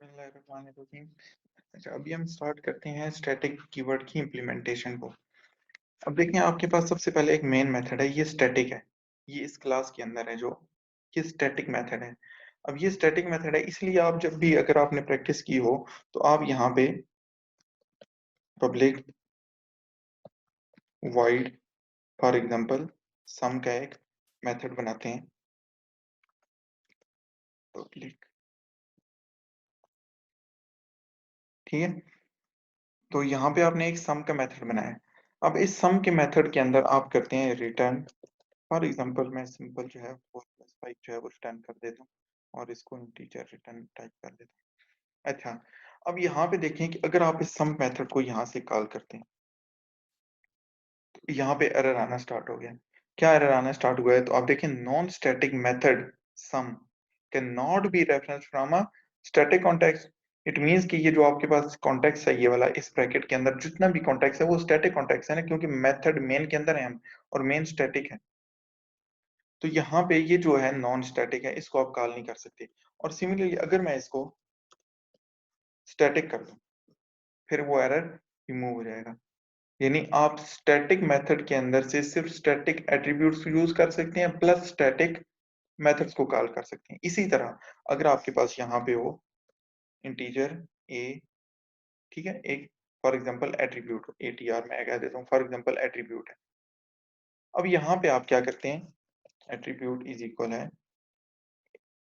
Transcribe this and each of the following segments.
बिस्मिल्लाहिर्रहमानिर्रहीम। अच्छा, अभी हम स्टार्ट करते हैं स्टैटिक कीवर्ड की इम्प्लीमेंटेशन को। अब देखें, आपके पास सबसे पहले एक मेन मेथड है, ये स्टैटिक है। ये इस क्लास के अंदर है, जो ये स्टैटिक मेथड है। अब ये स्टैटिक मेथड है, इसलिए आप जब भी अगर आपने प्रैक्टिस की हो तो आप यहाँ पे public void for example sum का एक मेथड बनाते हैं। पब्लिक, ठीक है। तो यहाँ पे आपने एक सम का मेथड बनाया है। अब इस सम के मेथड के अंदर आप करते हैं रिटर्न। फॉर एग्जांपल मैं सिंपल जो है 4+5 जो है वो रिटर्न कर देता हूँ और इसको इंटीजर रिटर्न टाइप कर देता हूँ। अच्छा, अब यहाँ पे देखें कि अगर आप इस सम मेथड को यहाँ से कॉल करते हैं तो यहाँ पे एरर आना स्टार्ट हो गया। क्या एरर आना स्टार्ट हुआ है? तो आप देखें, non static method sum can not be reference from a static context. It means कि ये जो आपके पास कॉन्टेक्स्ट है, ये वाला इस ब्रैकेट के अंदर जितना भी कॉन्टेक्स्ट है वो स्टैटिक कॉन्टेक्स्ट है ना, क्योंकि मेथड मेन के अंदर है हम, और मेन स्टैटिक है। तो यहाँ पे ये जो है नॉन स्टैटिक है, इसको आप कॉल नहीं कर सकते। और सिमिलरली अगर मैं इसको स्टैटिक कर दूं, फिर वो एरर रिमूव हो जाएगा। यानी आप स्टैटिक मेथड के अंदर से सिर्फ स्टैटिक एट्रीब्यूट्स यूज कर सकते हैं, प्लस स्टैटिक मेथड्स को कॉल कर सकते हैं। इसी तरह अगर आपके पास यहाँ पे हो इंटीजर ए, ठीक है, एक फॉर एग्जांपल एट्रीब्यूट एटीआर मैं कह देता हूँ, फॉर एग्जांपल एट्रीब्यूट है। अब यहाँ पे आप क्या करते हैं, एट्रीब्यूट इज इक्वल है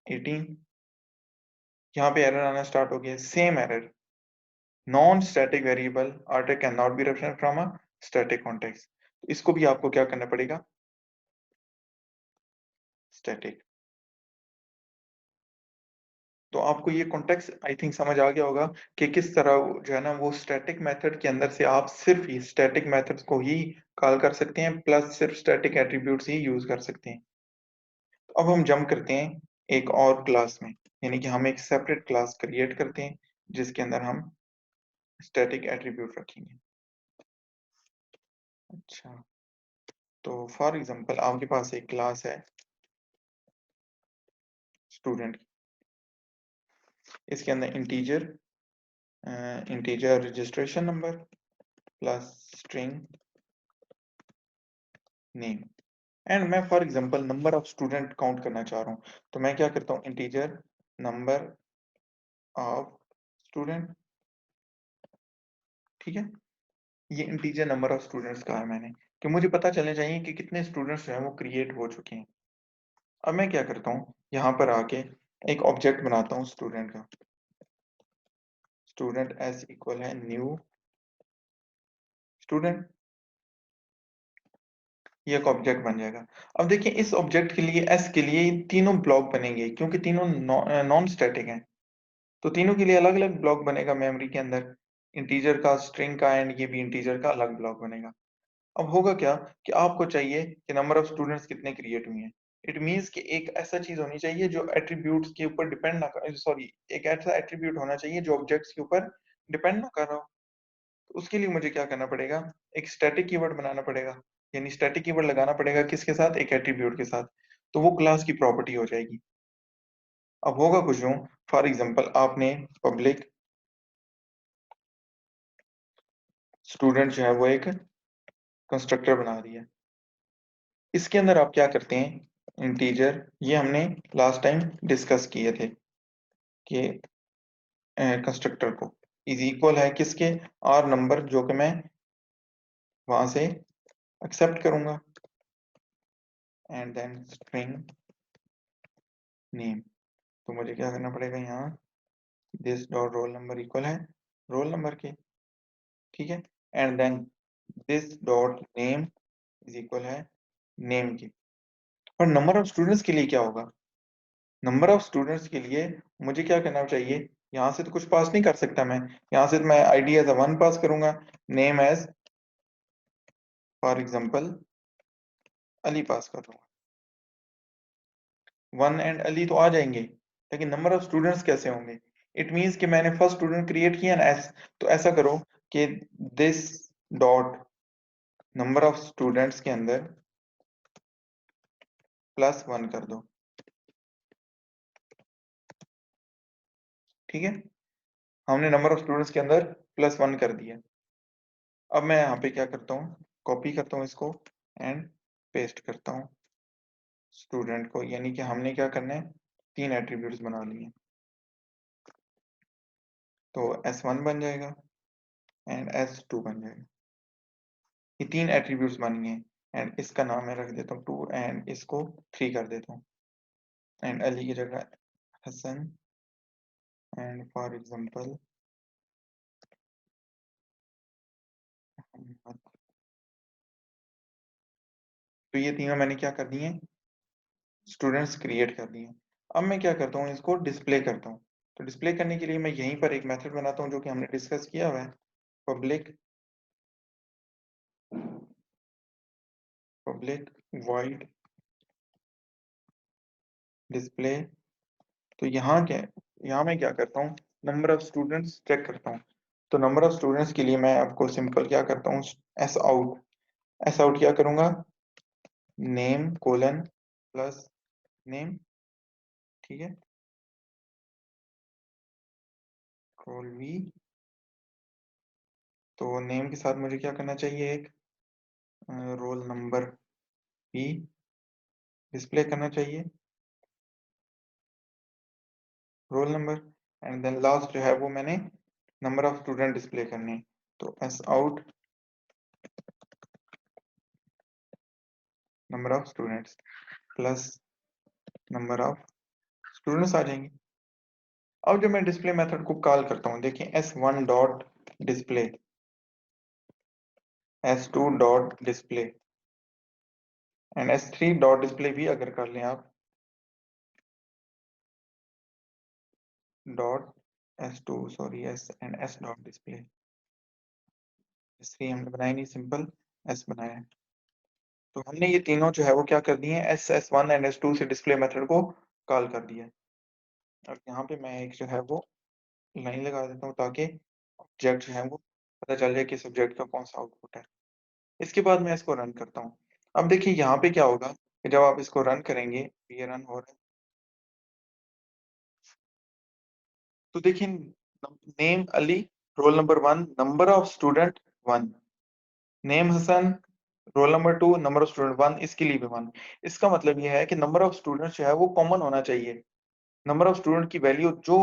18। यहाँ पे एरर आना स्टार्ट हो गया, same error. Non-static variable array cannot be referenced from a static context। इसको भी आपको क्या करना पड़ेगा, स्टैटिक। तो आपको ये कॉन्टेक्स्ट आई थिंक समझ आ गया होगा कि किस तरह जो है ना वो स्टैटिक मेथड के अंदर से आप सिर्फ ही स्टैटिक मेथड्स को ही कॉल कर सकते हैं, प्लस सिर्फ स्टैटिक एट्रीब्यूट्स ही यूज कर सकते हैं। तो अब हम जंप करते हैं एक और क्लास में, यानी कि हम एक सेपरेट क्लास क्रिएट करते हैं जिसके अंदर हम स्टैटिक एट्रीब्यूट रखेंगे। अच्छा, तो फॉर एग्जांपल आपके पास एक क्लास है स्टूडेंट, इसके अंदर integer registration number plus string name. And मैं for example number of student count करना चाह रहा हूँ, तो मैं क्या करता हूँ, इंटीजर नंबर ऑफ स्टूडेंट, ठीक है। ये इंटीजर नंबर ऑफ स्टूडेंट्स कहा है मैंने, कि मुझे पता चलना चाहिए कि कितने स्टूडेंट्स जो हैं वो क्रिएट हो चुके हैं। अब मैं क्या करता हूँ, यहाँ पर आके एक ऑब्जेक्ट बनाता हूँ स्टूडेंट का। स्टूडेंट एस इक्वल है न्यू स्टूडेंट, ये एक ऑब्जेक्ट बन जाएगा। अब देखिए, इस ऑब्जेक्ट के लिए एस के लिए तीनों ब्लॉक बनेंगे, क्योंकि तीनों नॉन स्टैटिक हैं। तो तीनों के लिए अलग अलग ब्लॉक बनेगा मेमोरी के अंदर, इंटीजर का, स्ट्रिंग का, एंड ये भी इंटीजर का अलग ब्लॉक बनेगा। अब होगा क्या कि आपको चाहिए कि नंबर ऑफ स्टूडेंट्स कितने क्रिएट हुए हैं। इट मींस कि एक ऐसा चीज होनी चाहिए जो एट्रीब्यूट्स के ऊपर डिपेंड ना कर, सॉरी, एक ऐसा एट्रीब्यूट होना चाहिए जो ऑब्जेक्ट्स के ऊपर डिपेंड ना कर रहा हो। तो उसके लिए मुझे क्या करना पड़ेगा, एक स्टैटिक कीवर्ड बनाना पड़ेगा। यानी स्टैटिक कीवर्ड लगाना पड़ेगा किसके साथ, एक एट्रीब्यूट के साथ। तो वो क्लास की प्रॉपर्टी हो जाएगी। अब होगा कुछ यूं, फॉर एग्जांपल आपने पब्लिक स्टूडेंट जो है वो एक कंस्ट्रक्टर बना दिया। इसके अंदर आप क्या करते हैं, इंटीजर, ये हमने लास्ट टाइम डिस्कस किए थे कि कंस्ट्रक्टर को इज इक्वल है किसके, आर नंबर, जो कि मैं वहां से एक्सेप्ट करूंगा, एंड देन स्ट्रिंग नेम। तो मुझे क्या करना पड़ेगा यहाँ, this dot roll number equal है रोल नंबर के, ठीक है। And then this dot name is equal है नेम के। और नंबर ऑफ स्टूडेंट्स के लिए क्या होगा, नंबर ऑफ स्टूडेंट्स के लिए मुझे क्या करना चाहिए, यहाँ से तो कुछ पास नहीं कर सकता मैं, यहाँ से तो मैं आईडी एज अ 1 पास करूंगा, name as for example Ali पास कर दूंगा। 1 एंड अली तो आ जाएंगे, लेकिन नंबर ऑफ स्टूडेंट्स कैसे होंगे। इट मींस कि मैंने फर्स्ट स्टूडेंट क्रिएट किया ना एस, तो ऐसा करो कि this dot number of students के अंदर +1 कर दो, ठीक है। हमने नंबर ऑफ स्टूडेंट्स के अंदर +1 कर दिया। अब मैं यहाँ पे क्या करता हूँ, कॉपी करता हूँ इसको एंड पेस्ट करता हूँ स्टूडेंट को, यानी कि हमने क्या करना है, 3 एट्रीब्यूट्स बना लिए। तो S1 बन जाएगा एंड S2 बन जाएगा। ये 3 एट्रीब्यूट्स बन गए एंड इसका नाम मैं रख देता हूँ 2 एंड इसको 3 कर देता हूँ एंड अली की जगह हसन एंड फॉर एग्जांपल तो ये तीनों मैंने क्या कर दिए, स्टूडेंट्स क्रिएट कर दिए। अब मैं क्या करता हूँ, इसको डिस्प्ले करता हूँ। तो डिस्प्ले करने के लिए मैं यहीं पर एक मेथड बनाता हूँ जो कि हमने डिस्कस किया हुआ है, पब्लिक पब्लिक वॉइड डिस्प्ले। तो यहाँ क्या है, यहाँ मैं क्या करता हूँ, नंबर ऑफ स्टूडेंट्स चेक करता हूँ। तो नंबर ऑफ स्टूडेंट्स के लिए मैं आपको सिंपल क्या करता हूँ, एस आउट क्या करूंगा, नेम कोलन प्लस नेम, ठीक है, कंट्रोल वी। तो नेम के साथ मुझे क्या करना चाहिए, एक रोल नंबर भी डिस्प्ले करना चाहिए, roll number. And then last जो है वो मैंने नंबर ऑफ स्टूडेंट डिस्प्ले करने हैं। तो S out number of students plus number of students आ जाएंगे। अब जब मैं डिस्प्ले मेथड को कॉल करता हूँ, देखिए S1 dot display, S2 dot display and S3 dot display भी अगर कर लें आप, dot S2 sorry S and S dot display, S3 हमने बनाया नहीं, सिंपल S बनाया है। तो हमने ये तीनों जो है वो क्या कर दिए हैं, S1 एंड S2 से डिस्प्ले मेथड को कॉल कर दिया। और यहाँ पे मैं एक जो है वो लाइन लगा देता हूँ ताकि ऑब्जेक्ट जो है वो पता चल जाए कि सब्जेक्ट का कौन सा आउटपुट है। इसके बाद मैं इसको रन करता हूँ। अब देखिए यहाँ पे क्या होगा कि जब आप इसको रन करेंगे, ये रन हो रहा है, तो देखिए name Ali, roll number 1, number of student 1, name Hasan, roll number 2, number of student 1, इसके लिए भी 1। इसका मतलब ये है कि नंबर ऑफ स्टूडेंट्स जो है वो कॉमन होना चाहिए। नंबर ऑफ स्टूडेंट की वैल्यू जो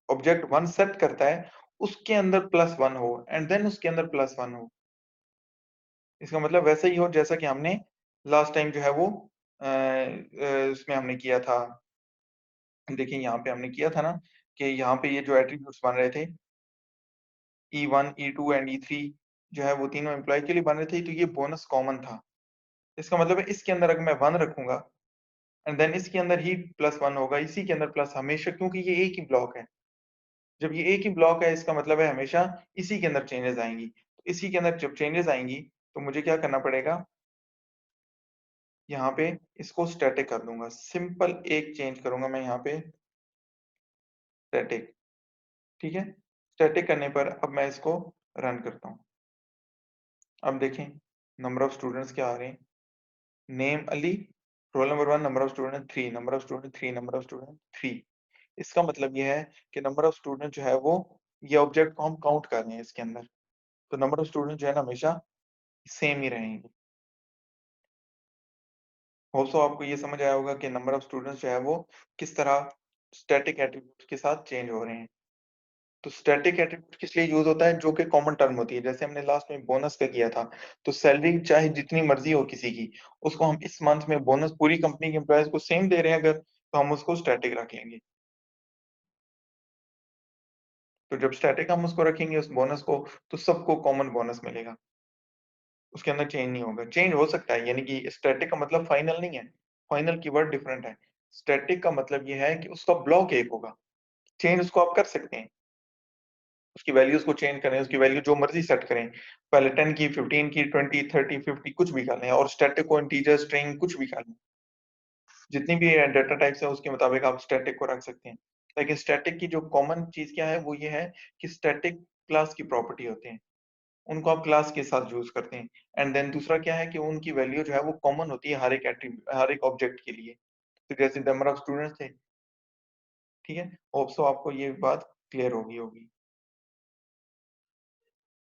ऑब्जेक्ट 1 सेट करता है उसके अंदर +1 हो एंड देन उसके अंदर +1 हो। इसका मतलब वैसा ही हो जैसा कि हमने लास्ट टाइम जो है वो इसमें हमने किया था। देखिए यहाँ पे हमने किया था ना कि यहाँ पे ये जो एट्रीब्यूट्स बन रहे थे E1, E2 एंड E3 जो है वो तीनों एम्प्लॉय के लिए बन रहे थे, तो ये बोनस कॉमन था। इसका मतलब है इसके अंदर अगर मैं 1 रखूंगा एंड देन इसके अंदर ही +1 होगा, इसी के अंदर प्लस हमेशा, क्योंकि ये एक ही ब्लॉक है। जब ये एक ही ब्लॉक है इसका मतलब है हमेशा इसी के अंदर चेंजेस आएंगी। तो इसी के अंदर जब चेंजेस आएंगी तो मुझे क्या करना पड़ेगा, यहाँ पे इसको स्टैटिक कर दूंगा। सिंपल एक चेंज करूंगा मैं यहाँ पे, स्टैटिक, ठीक है। स्टैटिक करने पर अब मैं इसको रन करता हूँ। अब देखें नंबर ऑफ स्टूडेंट्स क्या आ रहे हैं, name Ali, roll number 1, number of student 3, number of student 3, number of student 3। इसका मतलब ये है कि नंबर ऑफ स्टूडेंट जो है वो, ये ऑब्जेक्ट को हम काउंट कर रहे हैं इसके अंदर, तो नंबर ऑफ स्टूडेंट जो है ना हमेशा सेम ही रहेंगे। होप्सो आपको ये समझ आया होगा कि नंबर ऑफ स्टूडेंट्स जो है वो किस तरह स्टैटिक एट्रीब्यूट के साथ चेंज हो रहे हैं। तो स्टैटिक एट्रीब्यूट किस लिए यूज होता है, जो कि कॉमन टर्म होती है। जैसे हमने लास्ट में बोनस का किया था, तो सैलरी चाहे जितनी मर्जी हो किसी की, उसको हम इस मंथ में बोनस पूरी कंपनी के एम्प्लॉयज को सेम दे रहे हैं अगर, तो हम उसको स्टैटिक रख लेंगे। तो जब स्टैटिक हम उसको रखेंगे उस बोनस को, तो सबको कॉमन बोनस मिलेगा, उसके अंदर चेंज नहीं होगा। चेंज हो सकता है, यानी कि स्टैटिक का मतलब फाइनल नहीं है, फाइनल कीवर्ड डिफरेंट है। स्टैटिक का मतलब ये है कि उसका ब्लॉक एक होगा, चेंज उसको आप कर सकते हैं, उसकी वैल्यूज को चेंज करें, उसकी वैल्यू जो मर्जी सेट करें, पहले 10 की, 15 की, 20, 30, 50 कुछ भी कर लें, और स्टैटिक को इंटीजर, स्ट्रिंग कुछ भी कर लें। जितनी भी डेटा टाइप्स है उसके मुताबिक आप स्टैटिक को रख सकते हैं। लेकिन स्टैटिक की जो कॉमन चीज क्या है वो ये है कि स्टैटिक क्लास की प्रॉपर्टी होते हैं, उनको आप क्लास के साथ यूज करते हैं। एंड देन दूसरा क्या है कि उनकी वैल्यू जो है वो कॉमन होती है हर एक ऑब्जेक्ट के लिए। तो जैसे नंबर ऑफ स्टूडेंट्स थे, ठीक है। होप सो आपको ये बात क्लियर होगी होगी।